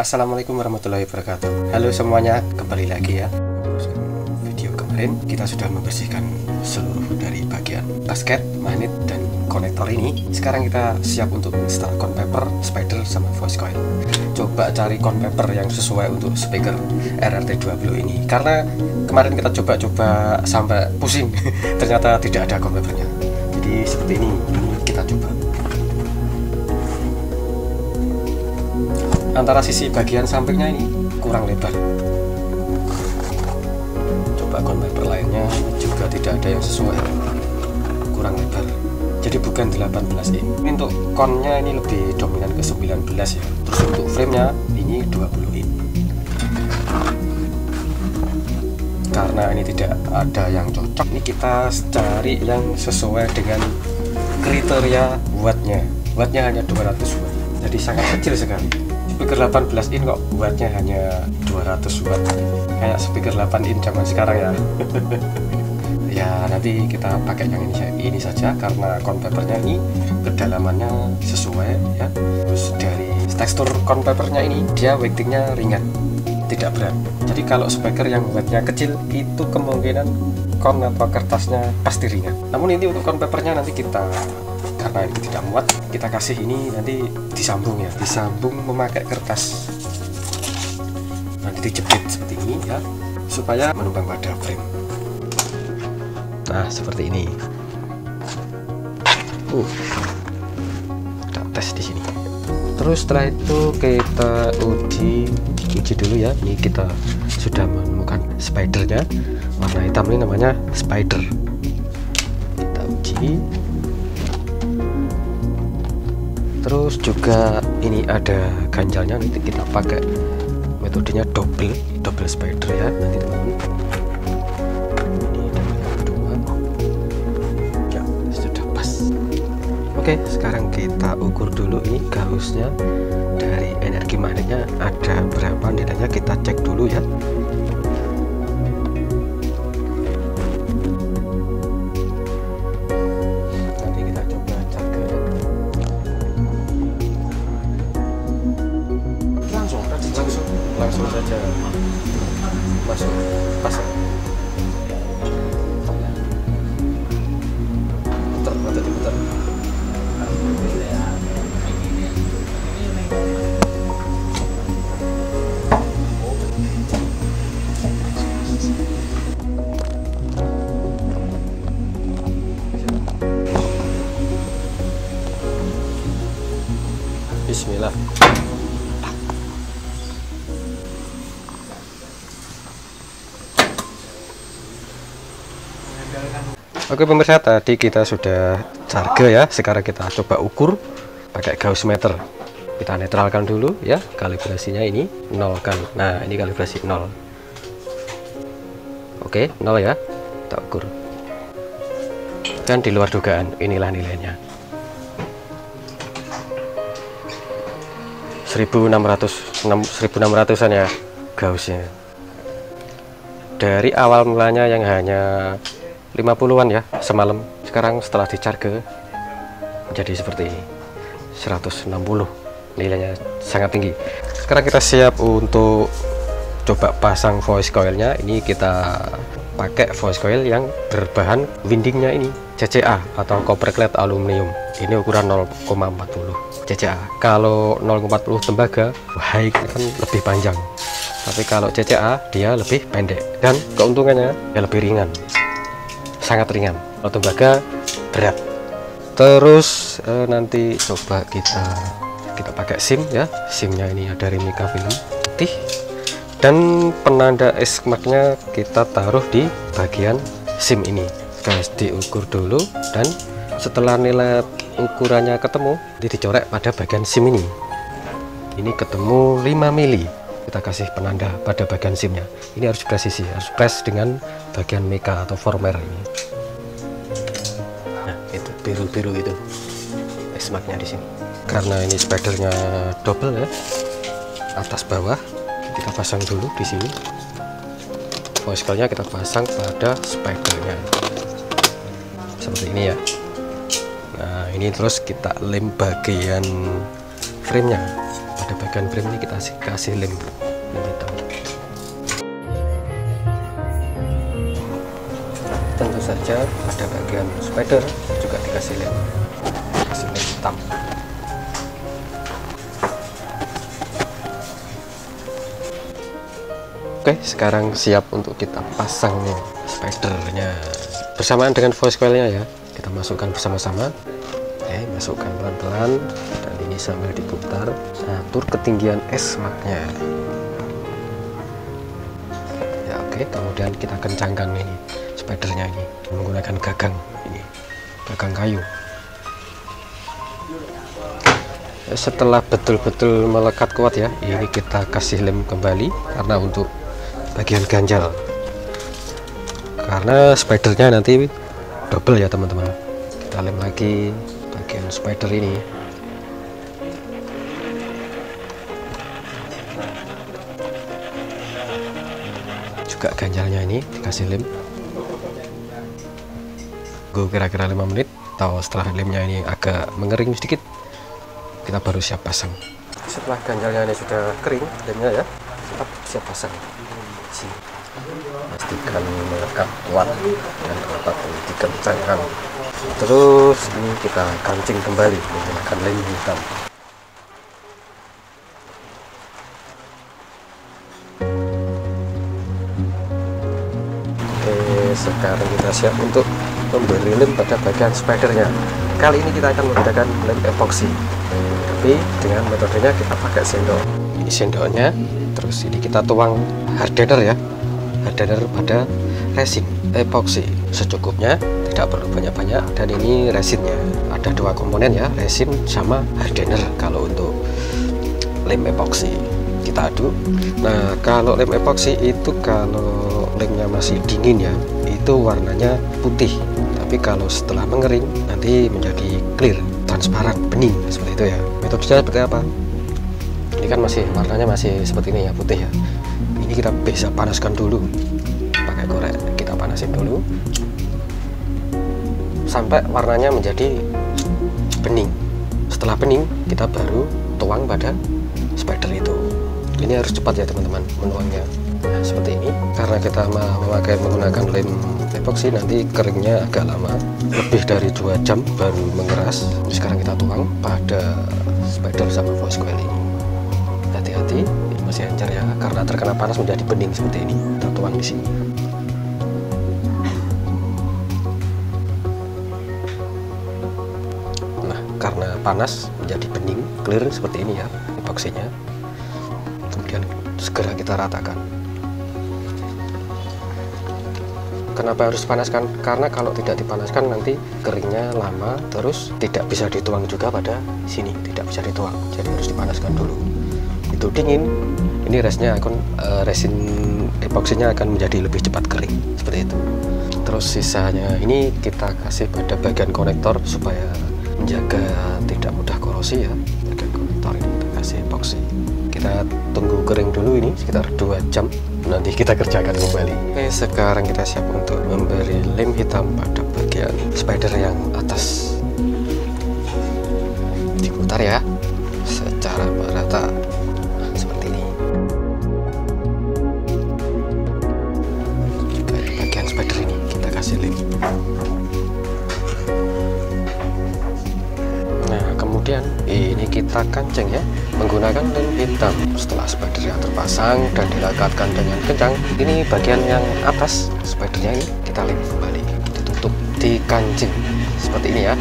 Assalamualaikum warahmatullahi wabarakatuh. Halo semuanya, kembali lagi ya. Video kemarin kita sudah membersihkan seluruh dari bagian basket, magnet, dan konektor ini. Sekarang kita siap untuk install cone paper, spider, sama voice coil. Coba cari cone paper yang sesuai untuk speaker RRT20 ini, karena kemarin kita coba sampai pusing ternyata tidak ada cone papernya. Jadi seperti ini kita coba. Antara sisi bagian sampingnya ini kurang lebar. Coba cone paper lainnya juga tidak ada yang sesuai, kurang lebar. Jadi bukan 18 in. Ini untuk connya ini lebih dominan ke 19 ya. Terus untuk framenya ini 20 in. Karena ini tidak ada yang cocok, ini kita cari yang sesuai dengan kriteria wattnya. Wattnya hanya 200 watt, jadi sangat kecil sekali. Speaker 18 in kok wattnya hanya 200 watt, kayak speaker 8 in zaman sekarang ya. Ya nanti kita pakai yang ini saja, karena cone papernya ini kedalamannya sesuai ya. Terus dari tekstur cone papernya ini dia weightingnya ringan, tidak berat. Jadi kalau speaker yang wattnya kecil itu kemungkinan cone atau kertasnya pasti ringan. Namun ini untuk cone papernya nanti kita, karena ini tidak muat, kita kasih ini nanti disambung ya, disambung memakai kertas, nanti dijepit seperti ini ya, supaya menumpang pada frame. Nah seperti ini. Kita tes di sini. Terus setelah itu kita uji dulu ya. Ini kita sudah menemukan spidernya, warna hitam, ini namanya spider. Kita uji. Terus juga ini ada ganjalnya, nanti kita pakai metodenya double spider ya nanti teman-teman. Ini double yang kedua ya, sudah pas. Oke, sekarang kita ukur dulu ini gausnya dari energi magnetnya ada berapa nilainya, kita cek dulu ya. Langsung saja masuk pasang. Putar. Bismillah. Oke pemirsa, tadi kita sudah charge ya. Sekarang kita coba ukur pakai gauss meter. Kita netralkan dulu ya, kalibrasinya ini 0 kan. Nah ini kalibrasi 0. Oke 0 ya, kita ukur. Dan di luar dugaan, inilah nilainya 1600an ya gaussnya. Dari awal mulanya yang hanya 50-an ya semalam, sekarang setelah dicharge menjadi seperti ini 160, nilainya sangat tinggi. Sekarang kita siap untuk coba pasang voice coilnya. Ini kita pakai voice coil yang berbahan windingnya ini CCA atau copper clad aluminium. Ini ukuran 0,40 CCA. Kalau 0,40 tembaga high kan lebih panjang, tapi kalau CCA dia lebih pendek, dan keuntungannya ya lebih ringan, sangat ringan. Kalau tembaga berat. Terus nanti coba kita pakai SIM ya. SIMnya ini ada Remica film putih, dan penanda esmarknya kita taruh di bagian SIM ini. Guys, diukur dulu, dan setelah nilai ukurannya ketemu dicorek pada bagian SIM ini. Ini ketemu 5 mili. Kita kasih penanda pada bagian SIM-nya. Ini harus presisi, harus press dengan bagian meka atau firmware ini. Nah, itu biru-biru itu esmarknya di sini. Karena ini spidernya double ya, atas bawah, kita pasang dulu di sini. Voice coil-nya kita pasang pada spidernya seperti ini ya. Nah, ini terus kita lem bagian framenya pada bagian frame ini kita kasih lem hitam. Tentu saja pada bagian spider juga dikasih lem hitam. Oke, sekarang siap untuk kita pasang spidernya bersamaan dengan voice coilnya ya. Kita masukkan bersama-sama. Oke, masukkan pelan-pelan dan ini sambil diputar, atur ketinggian esmaknya ya. Oke, kemudian kita kencangkan ini spidernya ini menggunakan gagang kayu. Setelah betul-betul melekat kuat ya, ini kita kasih lem kembali karena untuk bagian ganjal, karena spidernya nanti double ya teman-teman. Kita lem lagi bagian spider ini. Juga ganjalnya ini dikasih lem. Gue kira-kira 5 menit, atau setelah lemnya ini agak mengering sedikit, kita baru siap pasang. Setelah ganjalnya ini sudah kering lemnya ya, kita siap pasang. Pastikan melekat kuat dan dapat dikencangkan. Terus ini kita kancing kembali menggunakan lem hitam. Oke, sekarang kita siap untuk memberi lem pada bagian spidernya. Kali ini kita akan menggunakan lem epoxy, tapi dengan metodenya kita pakai sendok. Ini sendoknya, terus ini kita tuang hardener ya, hardener pada resin epoxy secukupnya, tidak perlu banyak-banyak. Dan ini resinnya ada 2 komponen ya, resin sama hardener. Kalau untuk lem epoxy kita aduk. Nah, kalau lem epoxy itu kalau lemnya masih dingin ya, itu warnanya putih, tapi kalau setelah mengering nanti menjadi clear, transparan, bening seperti itu ya. Metodenya seperti apa? Ini kan masih warnanya masih seperti ini ya, putih ya. Ini kita bisa panaskan dulu pakai korek, kita panasin dulu sampai warnanya menjadi bening. Setelah bening kita baru tuang pada spider itu. Ini harus cepat ya teman-teman menuangnya. Nah, seperti ini, karena kita menggunakan lem epoxy, nanti keringnya agak lama, lebih dari 2 jam baru mengeras. Sekarang kita tuang pada spider sama voice coil ini. Hati-hati, ini masih encer ya, karena terkena panas menjadi bening seperti ini. Kita tuang di sini. Nah, karena panas menjadi bening, clear seperti ini ya epoxinya. Kemudian segera kita ratakan. Kenapa harus dipanaskan? Karena kalau tidak dipanaskan nanti keringnya lama, terus tidak bisa dituang juga pada sini, tidak bisa dituang. Jadi harus dipanaskan dulu. Itu dingin, ini resin epoksinya akan menjadi lebih cepat kering seperti itu. Terus sisanya ini kita kasih pada bagian konektor supaya menjaga tidak mudah korosi ya. Bagian konektor ini kita kasih epoksi. Kita tunggu kering dulu ini sekitar 2 jam, nanti kita kerjakan kembali. Oke, sekarang kita siap untuk memberi lem hitam pada bagian spider yang atas. Diputar ya secara merata seperti ini. Juga di bagian spider ini kita kasih lem. Nah, kemudian ini kita kancing ya menggunakan lem hitam. Setelah spidernya terpasang dan dilekatkan dengan kencang, ini bagian yang atas spidernya ini kita lem kembali, ditutup, dikancing seperti ini ya.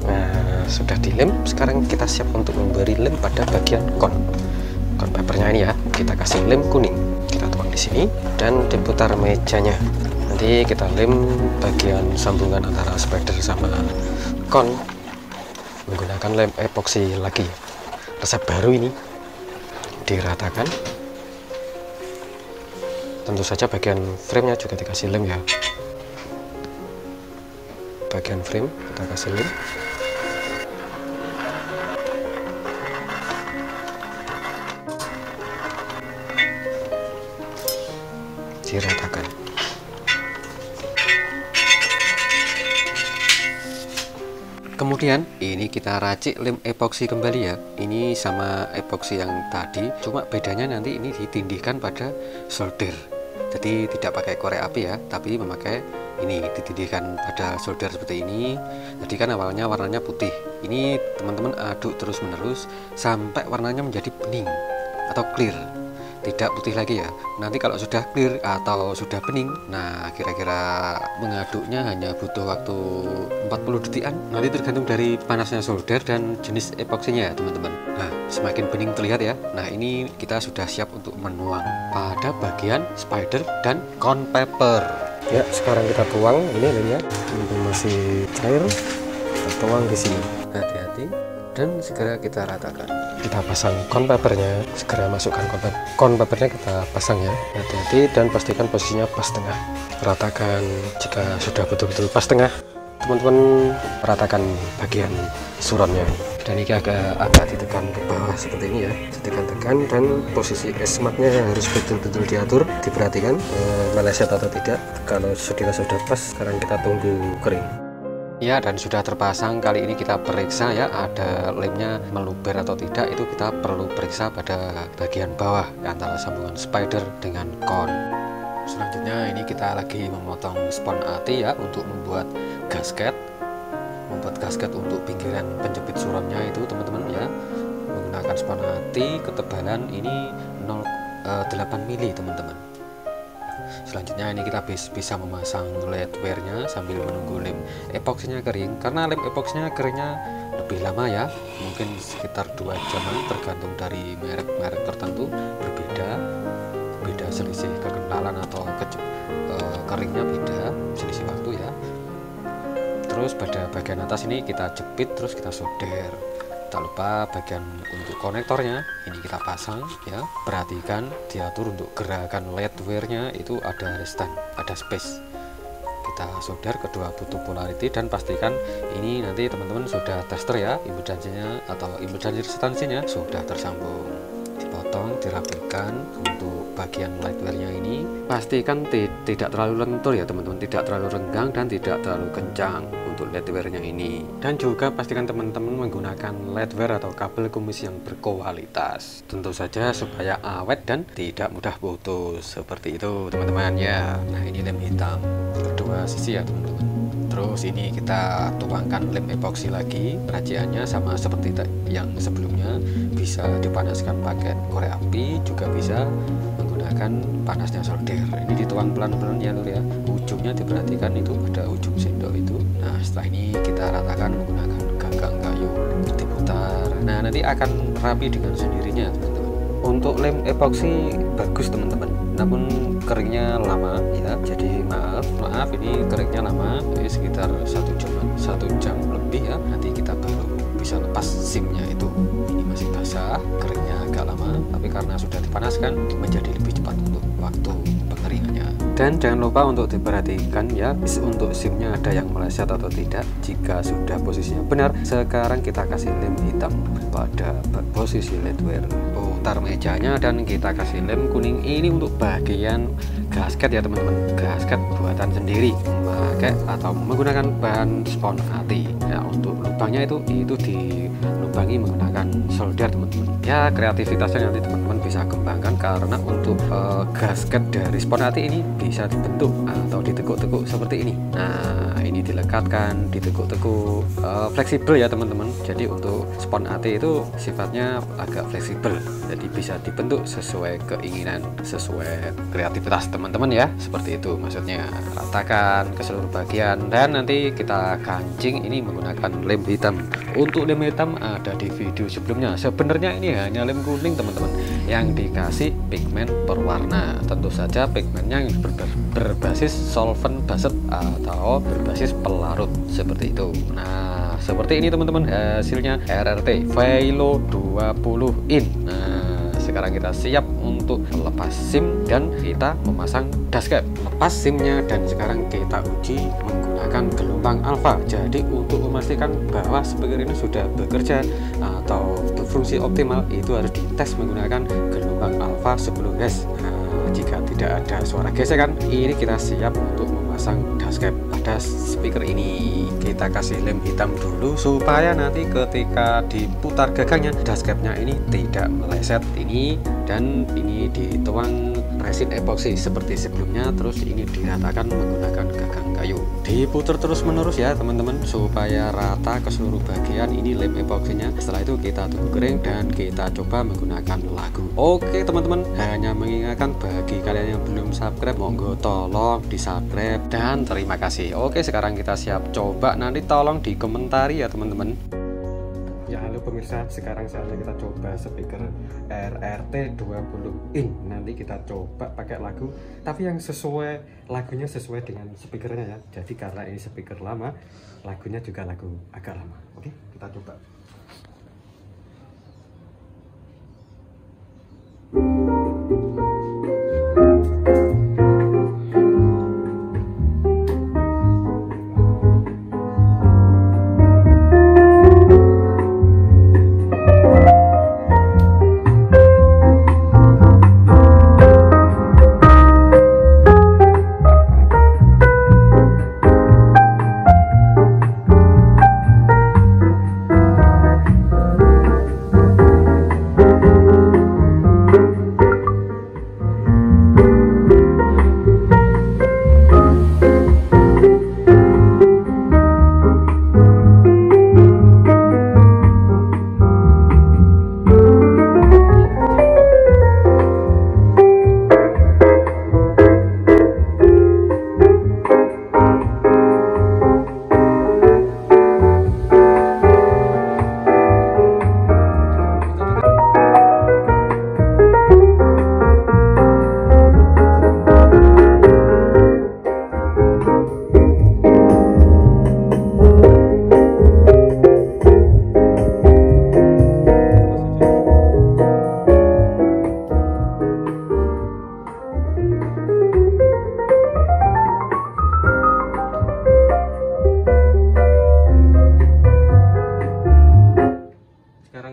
Nah, sudah dilem, sekarang kita siap untuk memberi lem pada bagian kon papernya ini ya. Kita kasih lem kuning, kita tuang di sini dan diputar mejanya. Nanti kita lem bagian sambungan antara spider sama kon menggunakan lem epoxy lagi. Resep baru ini, diratakan. Tentu saja bagian frame-nya juga dikasih lem ya. Bagian frame kita kasih lem. Diratakan. Kemudian ini kita racik lem epoksi kembali ya. Ini sama epoksi yang tadi, cuma bedanya nanti ini ditindihkan pada solder. Jadi tidak pakai korek api ya, tapi memakai ini ditindihkan pada solder seperti ini. Jadi kan awalnya warnanya putih. Ini teman-teman aduk terus menerus sampai warnanya menjadi bening atau clear. Tidak putih lagi ya. Nanti kalau sudah clear atau sudah bening, nah kira-kira mengaduknya hanya butuh waktu 40 detikan. Nanti tergantung dari panasnya solder dan jenis epoksinya ya teman-teman. Nah, semakin bening terlihat ya. Nah, ini kita sudah siap untuk menuang pada bagian spider dan cone paper. Ya, sekarang kita tuang ini lemnya. Ini masih cair. Kita tuang di sini. Hati-hati dan segera kita ratakan. Kita pasang cone papernya, segera masukkan cone papernya, kita pasang ya. Hati-hati dan pastikan posisinya pas tengah. Ratakan. Jika sudah betul-betul pas tengah, teman-teman ratakan bagian suronnya. Dan ini agak ditekan ke bawah seperti ini ya, ditekan-tekan, dan posisi esmatnya harus betul-betul diatur, diperhatikan meleset atau tidak. Kalau sudah pas, sekarang kita tunggu kering. Ya, dan sudah terpasang. Kali ini kita periksa ya, ada lemnya meluber atau tidak. Itu kita perlu periksa pada bagian bawah antara sambungan spider dengan cone. Selanjutnya ini kita lagi memotong spon AT ya, untuk membuat gasket. Membuat gasket untuk pinggiran penjepit suronnya itu teman-teman ya, menggunakan spon AT. Ketebalan ini 0,8 mili teman-teman. Selanjutnya ini kita bisa memasang leadware-nya sambil menunggu lem epoksinya kering. Karena lem epoksinya keringnya lebih lama ya, mungkin sekitar 2 jaman, tergantung dari merek-merek tertentu, berbeda selisih kekentalan atau keringnya beda, selisih waktu ya. Terus pada bagian atas ini kita jepit, terus kita solder. Tak lupa bagian untuk konektornya ini kita pasang ya. Perhatikan diatur untuk gerakan leadware-nya itu ada restan, ada space. Kita solder kedua butuh polarity dan pastikan ini nanti teman-teman sudah tester ya, impedansinya atau impedansi restansinya sudah tersambung. Dipotong, dirapikan. Untuk bagian leadware-nya ini pastikan tidak terlalu lentur ya teman-teman, tidak terlalu renggang dan tidak terlalu kencang untuk leadware-nya ini. Dan juga pastikan teman-teman menggunakan leadware atau kabel kumis yang berkualitas, tentu saja supaya awet dan tidak mudah putus, seperti itu teman-teman ya. Nah, ini lem hitam kedua sisi ya teman-teman. Terus ini kita tuangkan lem epoksi lagi. Raciannya sama seperti yang sebelumnya, bisa dipanaskan pakai korek api, juga bisa menggunakan panasnya solder. Ini dituang pelan-pelan ya lur ya. Ujungnya diperhatikan, itu ada ujung sendok itu. Nah, setelah ini kita ratakan menggunakan gagang kayu, diputar. Nah, nanti akan rapi dengan sendirinya teman-teman. Untuk lem epoksi bagus teman-teman, namun keringnya lama ya. Jadi maaf ini keringnya lama, jadi sekitar 1 jam lebih ya. Nanti kita baru bisa lepas SIM-nya itu. Ini masih basah, keringnya agak lama, tapi karena sudah dipanaskan menjadi lebih cepat untuk waktu pengeringannya. Dan jangan lupa untuk diperhatikan ya, untuk SIM-nya ada yang meleset atau tidak. Jika sudah posisinya benar, sekarang kita kasih lem hitam pada posisi leadware. Putar mejanya dan kita kasih lem kuning. Ini untuk bagian gasket ya teman-teman, gasket buatan sendiri, memakai atau menggunakan bahan spon AT ya. Untuk lubangnya itu dilubangi menggunakan solder teman-teman ya. Kreativitasnya nanti teman-teman bisa kembangkan, karena untuk gasket dari spon AT ini bisa dibentuk atau ditekuk-tekuk seperti ini. Nah, ini dilekatkan, ditekuk-tekuk, fleksibel ya teman-teman. Jadi untuk spon AT itu sifatnya agak fleksibel, jadi bisa dibentuk sesuai keinginan, sesuai kreativitas teman-teman ya. Seperti itu maksudnya. Ratakan ke seluruh bagian dan nanti kita kancing ini menggunakan lem hitam. Untuk lem hitam ada di video sebelumnya. Sebenarnya ini hanya lem kuning teman-teman, yang dikasih pigmen berwarna. Tentu saja pigmennya yang berbasis solvent based atau berbasis pelarut seperti itu. Nah, seperti ini teman-teman hasilnya RRT Velo 20 in. Nah, sekarang kita siap untuk melepas SIM dan kita memasang dashcam. Lepas SIM-nya dan sekarang kita uji menggunakan gelombang alfa. Jadi untuk memastikan bahwa speaker ini sudah bekerja atau berfungsi optimal, itu harus dites menggunakan gelombang alfa 10 Hz. Nah, jika tidak ada suara gesekan, ini kita siap untuk memasang dashcam pada speaker ini. Kita kasih lem hitam dulu supaya nanti ketika diputar gagangnya, dashcamnya ini tidak meleset ini, dan ini dituang resin epoxy seperti sebelumnya. Terus ini diratakan menggunakan gagang kayu, diputar terus menerus ya teman-teman supaya rata ke seluruh bagian ini lem epoxinya. Setelah itu kita tunggu kering dan kita coba menggunakan lagu. Oke teman-teman, hanya mengingatkan bagi kalian yang belum subscribe, monggo tolong di subscribe dan terima kasih. Oke, sekarang kita siap coba, nanti tolong dikomentari ya teman-teman. Ya halo pemirsa, sekarang saatnya kita coba speaker RRT 20 in. Nanti kita coba pakai lagu, tapi yang sesuai lagunya sesuai dengan speakernya ya. Jadi karena ini speaker lama, lagunya juga lagu agak lama. Oke, kita coba.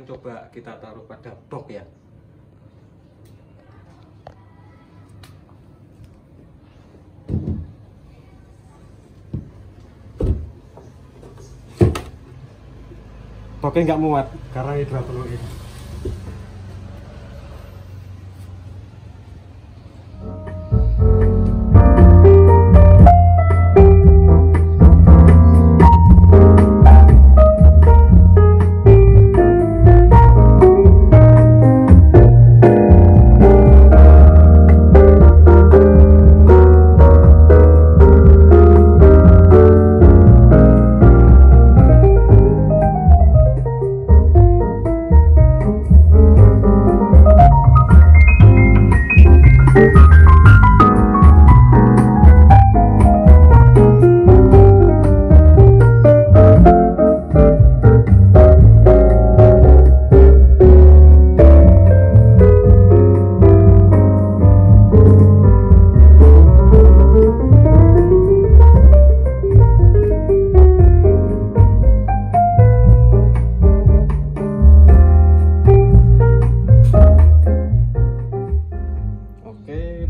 Coba kita taruh pada box ya. Boxnya nggak muat karena ini 20 in.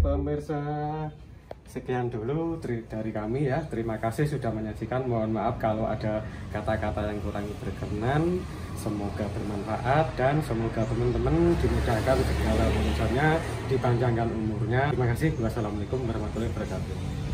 Pemirsa, sekian dulu dari kami ya. Terima kasih sudah menyaksikan. Mohon maaf kalau ada kata-kata yang kurang berkenan. Semoga bermanfaat dan semoga teman-teman dimudahkan segala urusannya, dipanjangkan umurnya. Terima kasih. Wassalamualaikum warahmatullahi wabarakatuh.